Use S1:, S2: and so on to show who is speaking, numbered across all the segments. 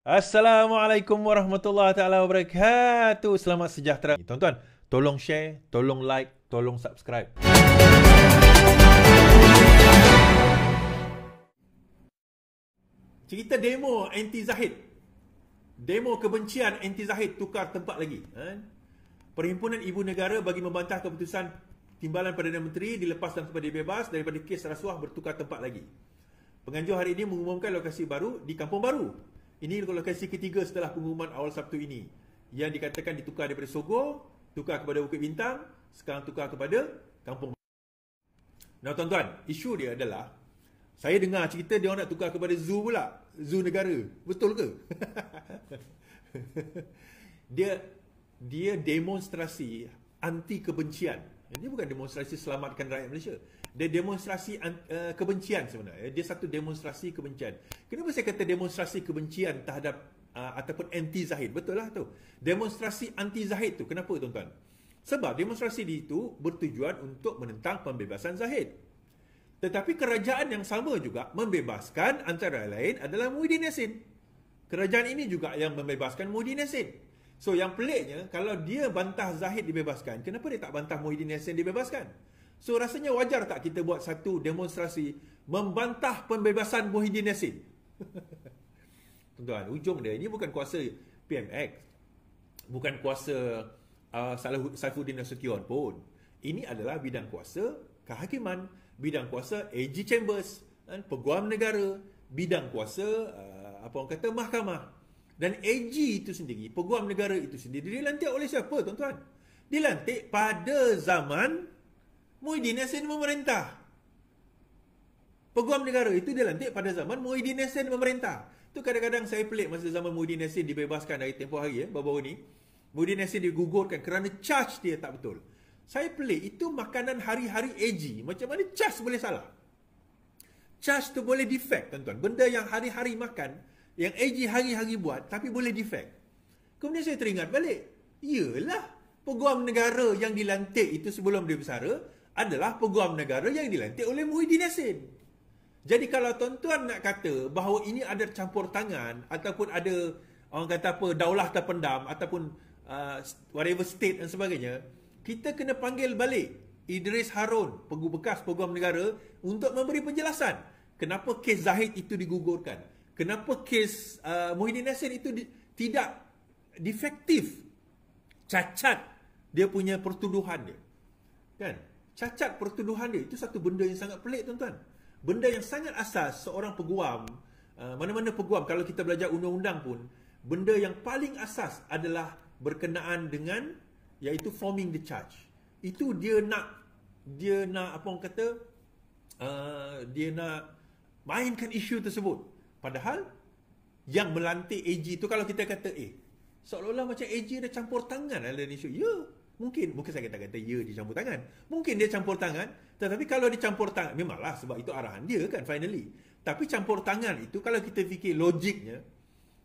S1: Assalamualaikum warahmatullahi taala wabarakatuh. Selamat sejahtera. Tuan-tuan, tolong share, tolong like, tolong subscribe. Cerita demo anti Zahid. Demo kebencian anti Zahid tukar tempat lagi. Perhimpunan Ibu Negara bagi membantah keputusan Timbalan Perdana Menteri dilepas dan kepada bebas daripada kes rasuah bertukar tempat lagi. Penganjur hari ini mengumumkan lokasi baru di Kampung Baru. Ini lokasi ketiga setelah pengumuman awal Sabtu ini. Yang dikatakan ditukar daripada Sogor, tukar kepada Bukit Bintang, sekarang tukar kepada Kampung Baru. Nah tuan-tuan, isu dia adalah saya dengar cerita dia orang nak tukar kepada zoo pula. Zoo negara. Betul ke? Dia demonstrasi anti kebencian. Ini bukan demonstrasi selamatkan rakyat Malaysia. Dia demonstrasi kebencian sebenarnya. Dia satu demonstrasi kebencian. Kenapa saya kata demonstrasi kebencian terhadap ataupun anti Zahid? Betul lah tu. Demonstrasi anti Zahid tu. Kenapa tuan-tuan? Sebab demonstrasi itu bertujuan untuk menentang pembebasan Zahid. Tetapi kerajaan yang sama juga membebaskan antara lain adalah Muhyiddin Yassin. Kerajaan ini juga yang membebaskan Muhyiddin Yassin. So yang peliknya, kalau dia bantah Zahid dibebaskan, kenapa dia tak bantah Muhyiddin Yassin dibebaskan? So rasanya wajar tak kita buat satu demonstrasi membantah pembebasan Muhyiddin Yassin? Tuan-tuan, ujung dia, ini bukan kuasa PMX. Bukan kuasa Saifuddin Nasution pun. Ini adalah bidang kuasa kehakiman, bidang kuasa AG Chambers, Peguam Negara, bidang kuasa mahkamah. Dan AG itu sendiri, Peguam Negara itu sendiri dilantik oleh siapa tuan-tuan? Dilantik pada zaman Muhyiddin Yassin memerintah. Peguam Negara itu dilantik pada zaman Muhyiddin Yassin memerintah. Tu kadang-kadang saya pelik masa zaman Muhyiddin Yassin dibebaskan dari tempoh hari baru-baru ni. Muhyiddin Yassin digugurkan kerana charge dia tak betul. Saya pelik, itu makanan hari-hari AG. Macam mana charge boleh salah? Charge tu boleh defect tuan-tuan. Benda yang hari-hari makan, yang AG hari-hari buat, tapi boleh defect. Kemudian saya teringat balik. Yalah, Peguam Negara yang dilantik itu sebelum dia bersara adalah Peguam Negara yang dilantik oleh Muhyiddin Yassin. Jadi kalau tuan-tuan nak kata bahawa ini ada campur tangan ataupun ada orang kata apa, daulah terpendam ataupun whatever state dan sebagainya, kita kena panggil balik Idris Harun, bekas Peguam Negara, untuk memberi penjelasan kenapa kes Zahid itu digugurkan. Kenapa kes Muhyiddin Yassin itu tidak defektif. Cacat dia punya pertuduhan dia. Kan? Cacat pertuduhan dia itu satu benda yang sangat pelik tuan-tuan. Benda yang sangat asas seorang peguam, mana-mana peguam, kalau kita belajar undang-undang pun, benda yang paling asas adalah berkenaan dengan iaitu forming the charge. Itu dia nak apa orang kata, dia nak mainkan isu tersebut. Padahal yang melantik AG itu, kalau kita kata seolah-olah macam AG ada campur tangan dalam isu. Ya, mungkin saya kata ya dia campur tangan. Mungkin dia campur tangan, tetapi kalau dia campur tangan, memanglah sebab itu arahan dia kan finally. Tapi campur tangan itu kalau kita fikir logiknya,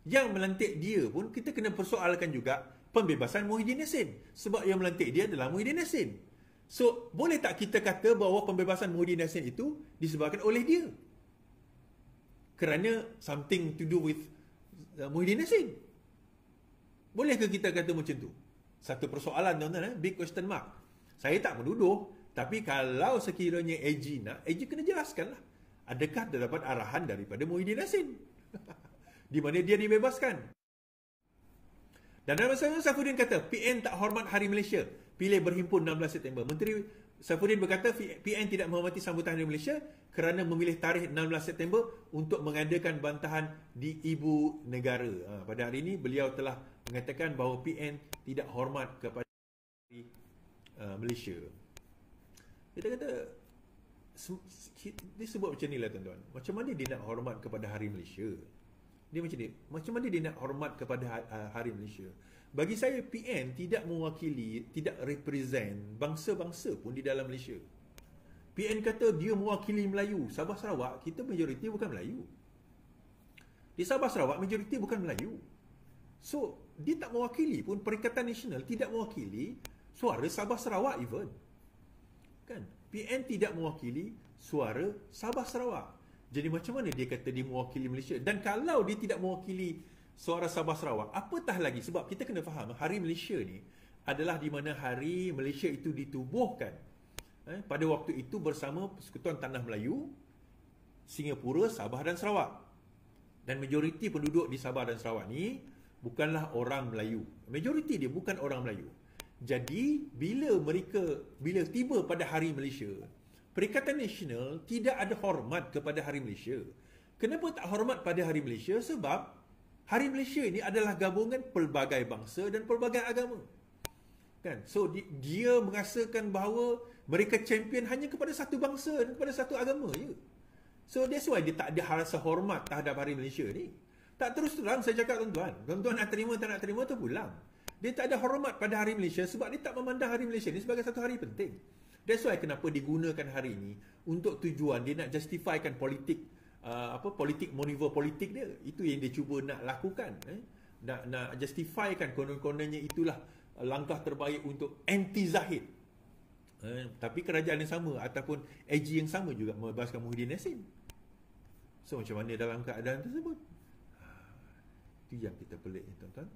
S1: yang melantik dia pun kita kena persoalkan juga pembebasan Muhyiddin Yassin. Sebab yang melantik dia adalah Muhyiddin Yassin. So, boleh tak kita kata bahawa pembebasan Muhyiddin Yassin itu disebabkan oleh dia? Kerana something to do with Muhyiddin Yassin. Bolehkah kita kata macam tu? Satu persoalan tuan-tuan, big question mark. Saya tak menuduh, tapi kalau sekiranya AG nak, AG kena jelaskanlah. Adakah terdapat arahan daripada Muhyiddin Yassin di mana dia dibebaskan? Dan dalam masa itu Saifuddin kata PN tak hormat Hari Malaysia, pilih berhimpun 16 September. Menteri Saifuddin berkata PN tidak menghormati sambutan Hari Malaysia kerana memilih tarikh 16 September untuk mengadakan bantahan di Ibu Negara. Pada hari ini beliau telah mengatakan bahawa PN tidak hormat kepada Hari Malaysia. Kita kata dia sebut macam ni lah tuan-tuan. Macam mana dia nak hormat kepada Hari Malaysia? Dia macam ni. Macam mana dia nak hormat kepada Hari Malaysia? Bagi saya, PN tidak mewakili, tidak represent bangsa-bangsa pun di dalam Malaysia. PN kata dia mewakili Melayu. Sabah Sarawak, kita majoriti bukan Melayu. Di Sabah Sarawak, majoriti bukan Melayu. So, dia tak mewakili pun. Perikatan Nasional tidak mewakili suara Sabah Sarawak even. Kan? PN tidak mewakili suara Sabah Sarawak. Jadi macam mana dia kata dia mewakili Malaysia? Dan kalau dia tidak mewakili Suara Sabah Sarawak. Apatah lagi, sebab kita kena faham Hari Malaysia ni adalah di mana hari Malaysia itu ditubuhkan. Pada waktu itu bersama Persekutuan Tanah Melayu, Singapura, Sabah dan Sarawak. Dan majoriti penduduk di Sabah dan Sarawak ni bukanlah orang Melayu. Majoriti dia bukan orang Melayu. Jadi bila tiba pada Hari Malaysia, Perikatan Nasional tidak ada hormat kepada Hari Malaysia. Kenapa tak hormat pada Hari Malaysia? Sebab Hari Malaysia ini adalah gabungan pelbagai bangsa dan pelbagai agama. Kan? So dia merasakan bahawa mereka champion hanya kepada satu bangsa dan kepada satu agama je. So that's why dia tak ada rasa hormat terhadap Hari Malaysia ni. Tak, terus terang saya cakap tuan-tuan. Tuan-tuan nak terima tak nak terima tu pulang. Dia tak ada hormat pada Hari Malaysia sebab dia tak memandang Hari Malaysia ni sebagai satu hari penting. That's why kenapa digunakan hari ini untuk tujuan dia nak justifikan politik, politik maneuver politik dia. Itu yang dia cuba nak lakukan. Nak justifikan konon-kononnya itulah langkah terbaik untuk anti Zahid. Tapi kerajaan yang sama ataupun AG yang sama juga membebaskan Muhyiddin Yassin. So macam mana dalam keadaan tersebut? Itu yang kita pelik ni tuan-tuan.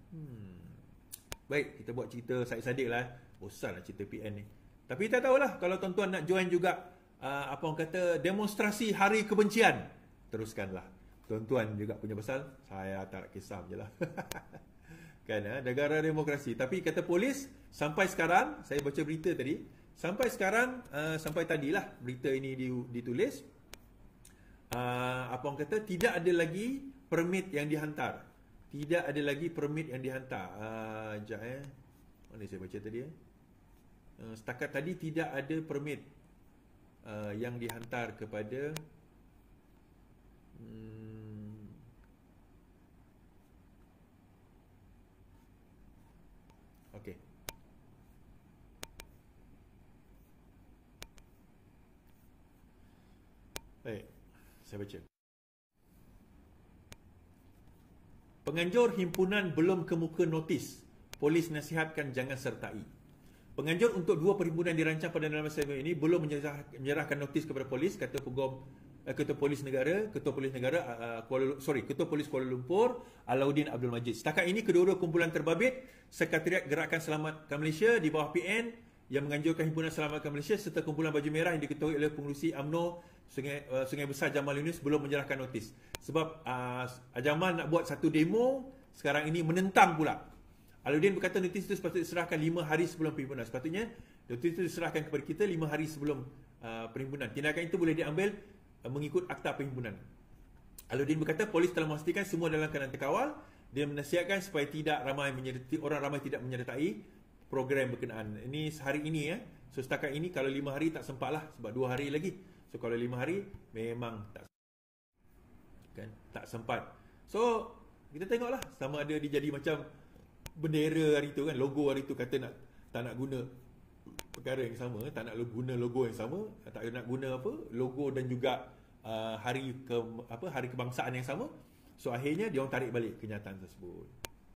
S1: Baik, kita buat cerita sadik-sadik lah. Bosan lah cerita PN ni. Tapi kita tahulah kalau tuan-tuan nak join juga orang kata demonstrasi hari kebencian, teruskanlah. Tuan-tuan juga punya pasal, saya tak nak kisah je lah. Kan, negara demokrasi. Tapi kata polis, sampai sekarang, saya baca berita tadi, sampai sekarang, sampai tadilah berita ini ditulis, orang kata tidak ada lagi permit yang dihantar. Tidak ada lagi permit yang dihantar. Mana saya baca tadi? Setakat tadi tidak ada permit yang dihantar kepada okey. Baik, saya baca. Penganjur himpunan belum kemuka notis. Polis nasihatkan jangan sertai. Penganjur untuk dua perhimpunan dirancang pada dalam masa ini belum menyerahkan notis kepada polis, kata Ketua Polis Negara, Ketua Polis Kuala Lumpur, Alauddin Abdul Majid. Setakat ini kedua-dua kumpulan terbabit, Sekretariat Gerakan Selamatkan Malaysia di bawah PN yang menganjurkan Himpunan Selamatkan Malaysia serta kumpulan Baju Merah yang diketuai oleh Pengerusi UMNO Sungai Besar Jamal Yunus belum menyerahkan notis. Sebab Jamal nak buat satu demo, sekarang ini menentang pula. Alauddin berkata notis itu sepatutnya diserahkan 5 hari sebelum perhimpunan. Sepatutnya notis itu diserahkan kepada kita 5 hari sebelum perhimpunan. Tindakan itu boleh diambil mengikut akta perhimpunan. Alauddin berkata polis telah memastikan semua dalam keadaan terkawal. Dia menasihatkan supaya orang ramai tidak menyertai program berkenaan. Ini sehari ini ya. So setakat ini kalau 5 hari tak sempat lah sebab 2 hari lagi. So kalau 5 hari memang tak sempat. So kita tengoklah sama ada dia jadi macam bendera hari tu kan, logo hari tu kata tak nak guna perkara yang sama, tak nak guna logo yang sama, tak nak guna logo dan juga hari kebangsaan yang sama. So akhirnya dia orang tarik balik kenyataan tersebut.